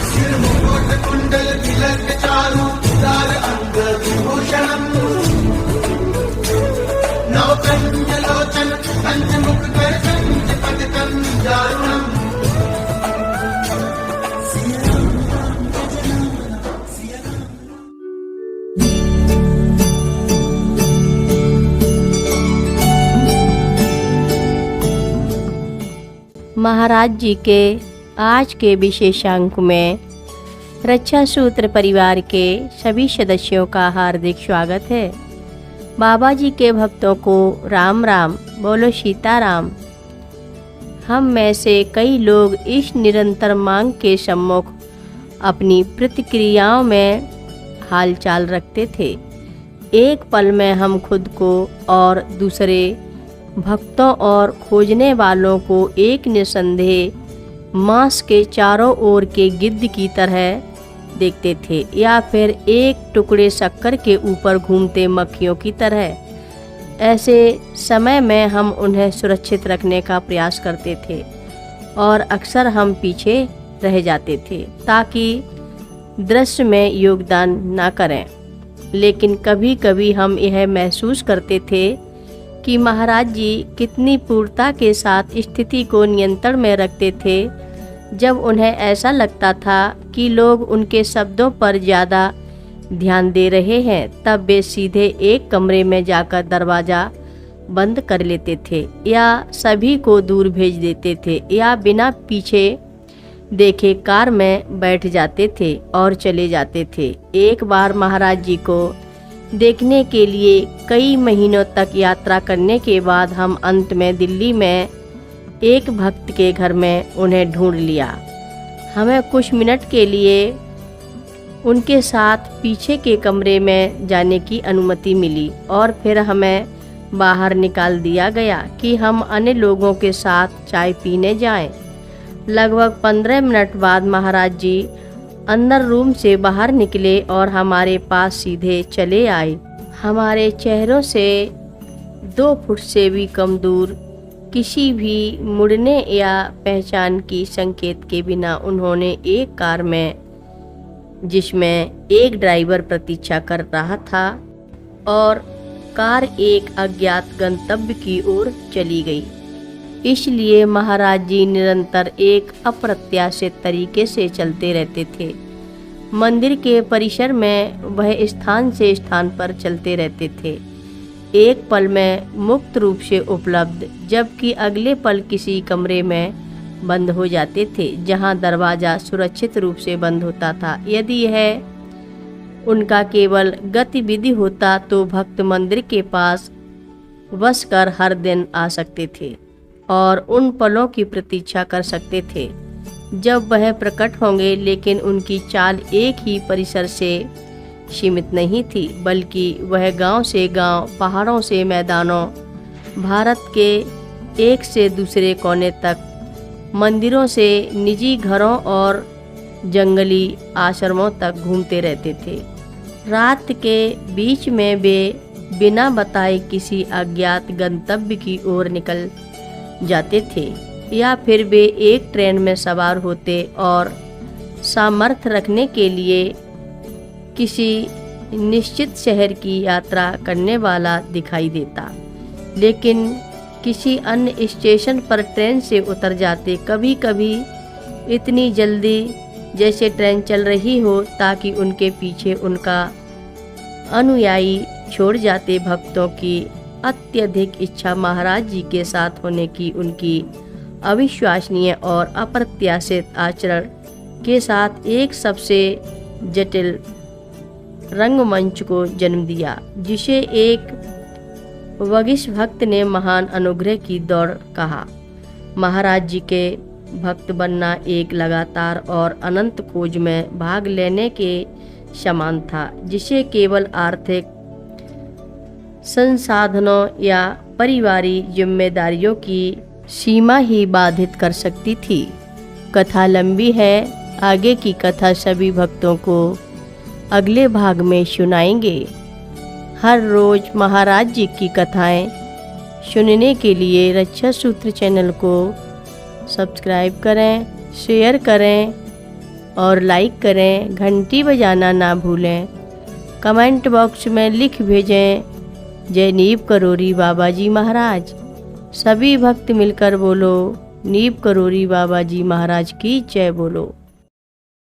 सिर मुकुट कुंडल तिलक चारु उदार अंग विभूषणम् नवकन्यलोचन पंचमुख कर पंचपदकं दारुणम्। महाराज जी के आज के विशेषांक में रक्षा सूत्र परिवार के सभी सदस्यों का हार्दिक स्वागत है। बाबा जी के भक्तों को राम राम, बोलो सीताराम। हम में से कई लोग इस निरंतर मांग के सम्मुख अपनी प्रतिक्रियाओं में हालचाल रखते थे। एक पल में हम खुद को और दूसरे भक्तों और खोजने वालों को एक निसंदेह मांस के चारों ओर के गिद्ध की तरह देखते थे, या फिर एक टुकड़े शक्कर के ऊपर घूमते मक्खियों की तरह। ऐसे समय में हम उन्हें सुरक्षित रखने का प्रयास करते थे और अक्सर हम पीछे रह जाते थे ताकि दृश्य में योगदान न करें। लेकिन कभी कभी हम यह महसूस करते थे कि महाराज जी कितनी पूर्णता के साथ स्थिति को नियंत्रण में रखते थे। जब उन्हें ऐसा लगता था कि लोग उनके शब्दों पर ज़्यादा ध्यान दे रहे हैं, तब वे सीधे एक कमरे में जाकर दरवाज़ा बंद कर लेते थे, या सभी को दूर भेज देते थे, या बिना पीछे देखे कार में बैठ जाते थे और चले जाते थे। एक बार महाराज जी को देखने के लिए कई महीनों तक यात्रा करने के बाद हम अंत में दिल्ली में एक भक्त के घर में उन्हें ढूंढ लिया। हमें कुछ मिनट के लिए उनके साथ पीछे के कमरे में जाने की अनुमति मिली और फिर हमें बाहर निकाल दिया गया कि हम अन्य लोगों के साथ चाय पीने जाएं। लगभग 15 मिनट बाद महाराज जी अंदर रूम से बाहर निकले और हमारे पास सीधे चले आए। हमारे चेहरों से 2 फुट से भी कम दूर किसी भी मुड़ने या पहचान की संकेत के बिना उन्होंने एक कार में, जिसमें एक ड्राइवर प्रतीक्षा कर रहा था, और कार एक अज्ञात गंतव्य की ओर चली गई। इसलिए महाराज जी निरंतर एक अप्रत्याशित तरीके से चलते रहते थे। मंदिर के परिसर में वह स्थान से स्थान पर चलते रहते थे, एक पल में मुक्त रूप से उपलब्ध, जबकि अगले पल किसी कमरे में बंद हो जाते थे जहां दरवाज़ा सुरक्षित रूप से बंद होता था। यदि यह उनका केवल गतिविधि होता तो भक्त मंदिर के पास बस कर हर दिन आ सकते थे और उन पलों की प्रतीक्षा कर सकते थे जब वह प्रकट होंगे। लेकिन उनकी चाल एक ही परिसर से सीमित नहीं थी, बल्कि वह गांव से गांव, पहाड़ों से मैदानों, भारत के एक से दूसरे कोने तक, मंदिरों से निजी घरों और जंगली आश्रमों तक घूमते रहते थे। रात के बीच में वे बिना बताए किसी अज्ञात गंतव्य की ओर निकल जाते थे, या फिर वे एक ट्रेन में सवार होते और सामर्थ्य रखने के लिए किसी निश्चित शहर की यात्रा करने वाला दिखाई देता, लेकिन किसी अन्य स्टेशन पर ट्रेन से उतर जाते, कभी कभी इतनी जल्दी जैसे ट्रेन चल रही हो ताकि उनके पीछे उनका अनुयायी छोड़ जाते। भक्तों की अत्यधिक इच्छा महाराज जी के साथ होने की उनकी अविश्वसनीय और अप्रत्याशित आचरण के साथ एक सबसे जटिल रंगमंच को जन्म दिया, जिसे एक वगिष्ठ भक्त ने महान अनुग्रह की दौड़ कहा। महाराज जी के भक्त बनना एक लगातार और अनंत खोज में भाग लेने के समान था, जिसे केवल आर्थिक संसाधनों या पारिवारिक जिम्मेदारियों की सीमा ही बाधित कर सकती थी। कथा लंबी है, आगे की कथा सभी भक्तों को अगले भाग में सुनाएंगे। हर रोज महाराज जी की कथाएं सुनने के लिए रक्षा सूत्र चैनल को सब्सक्राइब करें, शेयर करें और लाइक करें। घंटी बजाना ना भूलें। कमेंट बॉक्स में लिख भेजें जय नीव करोरी बाबा जी महाराज। सभी भक्त मिलकर बोलो नीव करोरी बाबा जी महाराज की जय बोलो।